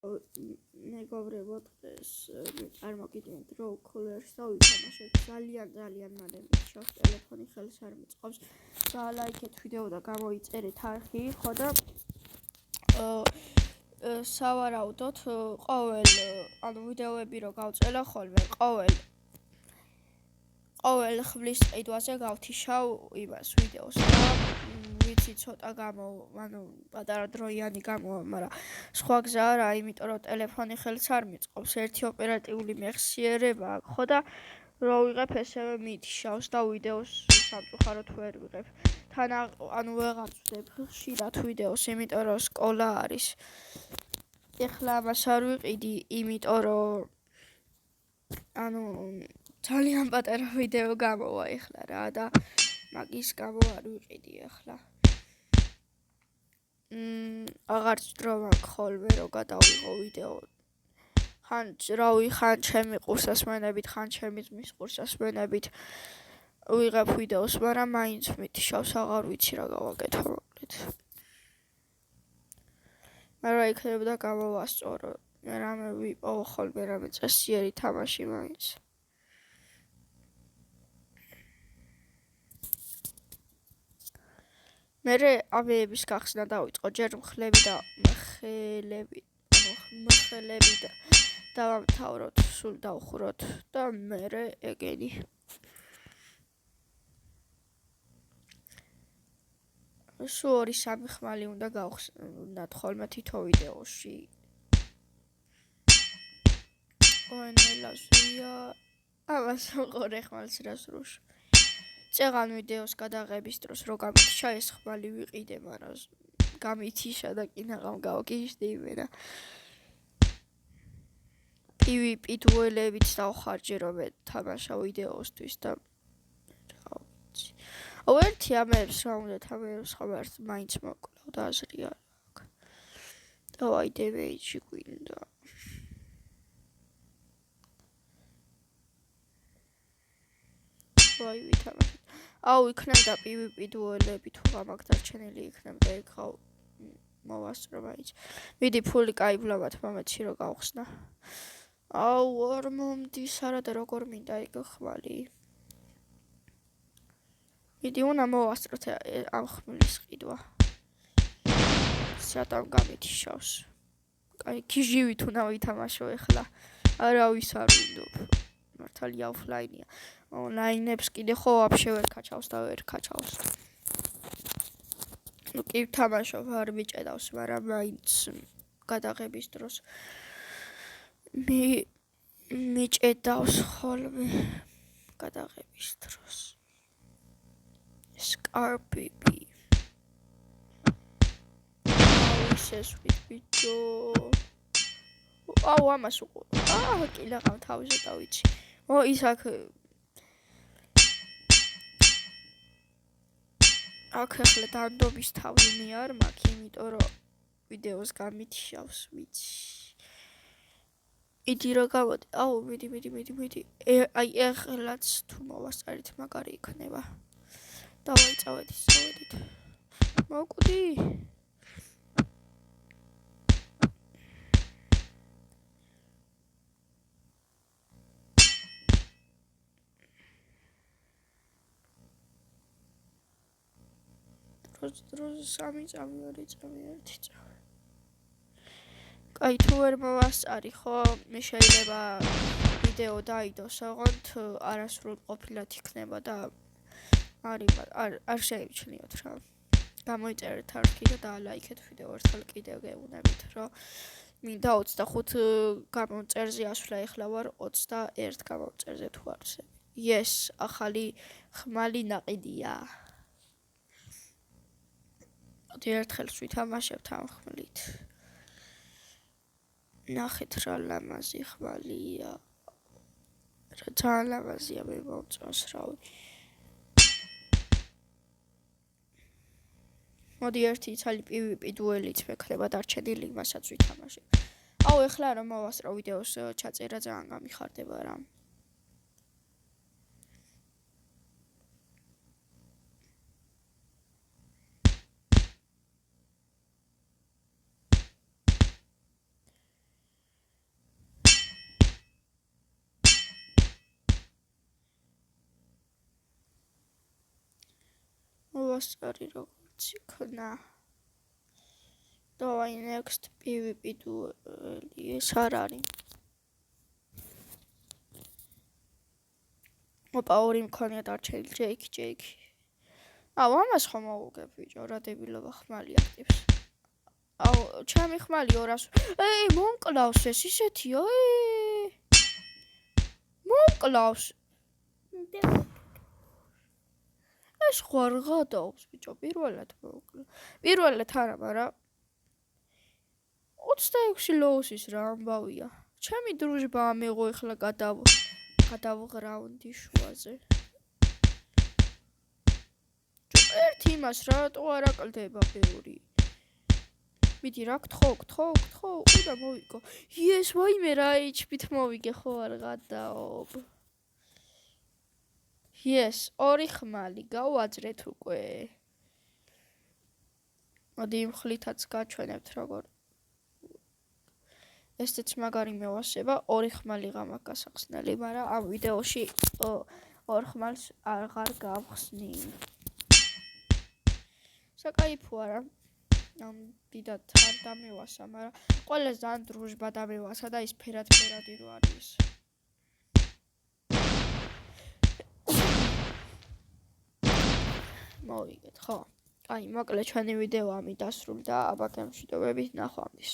მეგობრებო, დღეს წარმოგიდგენთ Raw Colors და ვითამაშოთ ძალიან მალე მითხრავს ტელეფონი ხელს არ მიწყობს. Დაალაიქეთ ვიდეო და გამოიწერეთ არხი, ხო და სავარაუდოდ ყოველ ვიდეოები რო გავწელა ხოლმე, ყოველ ხმლის ყიდვაზე გავთიშავ იმას ვიდეოს და ვიცი ცოტა პატარა დროიანი გამოვა, მაგრამ სხვა გზა არა, იმიტომ რომ ტელეფონი ხელს არ მიწყობს, ერთი ოპერატიული მეხსიერება აქვს, ხო და რო ვიღებ ესევე მითიშავს და ვიდეოს სამწუხაროდ ვერ ვიღებ. თან ვეღარ ვწვდებ ხშირად ვიდეოს, იმიტომ რომ სკოლა არის. ეხლა ამას არ ვიყიდი, იმიტომ რომ ძალიან პატარა ვიდეო გამოვა ეხლა რა და მაგის გამო არ ვიყიდი ეხლა. აღარც დრო მაქვს ხოლმე რომ გადავიღო ვიდეო. ხან ჩემი ყურსასმენებით, ხან ჩემი ძმის ყურსასმენებით ვიღებ ვიდეოს, მაგრამ მაინც მითიშავს, აღარ ვიცი რა გავაკეთო მოკლედ. მე რა იქნებოდა გამოვასწორო, მე რამე ვიპოვო ხოლმე რამე წესიერი თამაში მაინც. მერე ამეების გახსნა დავიწყო, ჯერ მხლები და მხელები და დავამთავროთ, სულ დავხუროთ და მერე ეგენი. სულ 2-3 ხმალი უნდა გავხსნათ ხოლმე თითო ვიდეოში. ონელაზია ამას ვყორე ხმალს რასრუშ. წეღან ვიდეოს გადაღების დროს რო გამითიშა ეს ხმალი ვიყიდე, მაგრამ გამითიშა და კინაღამ გავგიჟდი იმენა. PvP დუელებიც დავხარჯე რომ თამაშა ვიდეოსთვის და რა ვიცი. ერთი ამებს რა უნდა თამაშს ხარ მაინც მოკლავ და აზრი არ აქვს. დავაი დემეიჯი გვინდა. ვაი ვითამაშოთ. იქნებდა PvP დუელები თუ გამაქვს დარჩენილი იქნებდა ეგ ხავ მოვასწრო მაინც. მიდი ფული კაიბლავად მომეცი რომ გავხსნა. არ მომდის არა და როგორ მინდა ეგ ხმალი. მიდი უნდა მოვასწროთ ამ ხმლის ყიდვა. სათამ გამითიშავს. კაი, ქიჟივით უნდა ვითამაშო ეხლა. არავის არ ვინდობ. მართალია ოფლაინია. ონლაინებს კიდე ხო ვაფშე ვერ ქაჩავს და ვერ ქაჩავს. კი ვთამაშობ, არ მიჭედავს, მაგრამ მაინც გადაღების დროს მიჭედავს ხოლმე გადაღების დროს. Scarpipi. ეს ვიდეო. ამას უყო. კილაღამ თავზე დავიცი. ის აქ ახლა დანდობის თავი მე არ მაქვს, იმიტომ რომ ვიდეოს გამითიშავს, ვიცი. იდი რა გავადი. მიდი. აი ეხლაც თუ მოვასწრით მაგარი იქნება. დავაი წავედით. მოკვდი. დროზე 3 წამი 2 წამი 1 წამი. კაი თუ ვერ მოვასწარი ხო, მე შეიძლება ვიდეო დაიდოს, ოღონდ არასრულ ყოფილად იქნება და არ შეიმჩნიოთ რა. გამოიწერეთ არქი და დაალაიქეთ ვიდეო ერთხელ კიდევ გეუბნებით, რომ მინდა 25 გამომწერზე ასვლა, ეხლა ვარ 21 გამომწერზე თუ არც. Yes, ახალი ხმალი ნაყიდია. ერთხელ ვითამაშებთ ამ ხმლით. ნახეთ რა ლამაზი ხმალია. რა ძალიან ლამაზია, მე მომწონს რავი. მოდი ერთი ცალი PvP დუელიც მექნება დარჩენილი, მასაც ვითამაშებ. ეხლა რომ მოვასწრო ვიდეოს ჩაწერა ძალიან გამიხარდება რა. მოვასწარი როგორც იქნა. Давай next PvP dueli ეს არ არის. ოპა ორი მქონია დარჩენილი ჯეიკი. აუ ამას ხომ მოვუგებ ბიჭო, რა დებილობა ხმალი აქტივს. აუ ჩემი ხმალი 200. მომკლავს ეს ისეთია. მომკლავს. ეს ხوار გადაობს ბიჭო, პირველად მოვკლავ. პირველად არა, მაგრამ 26 ლოუსის რა ამბავია. ჩემი დრუჟბა ამეღო ეხლა გადავღრაუნდი შუაზე. ერთ იმას რატო არ აკლდება ბევრი. მიდი რა გთხოვ, უდა მოვიგო. იეს, ვაიმე რა HP-თ მოვიგე ხო არ გადაობ. იეს, ორი ხმალი გავაძრეთ უკვე. მოდი იმ ხლითაც გაჩვენებთ როგორ. ესეც მაგარი მევასება, ორი ხმალი გამაქვს გასახსნელი, მაგრამ ამ ვიდეოში ორ ხმალს აღარ გავხსნი. საკაიფო არა. დიდად არ დამევასა, მაგრამ ყველას ძალიან დრუჟბა დამევასა და ის ფერადი რო არის. მოვიგეთ, ხო? აი, მოკლედ ჩვენი ვიდეო ამით დასრულდა, აბა გემშვიდობებით, ნახვამდის.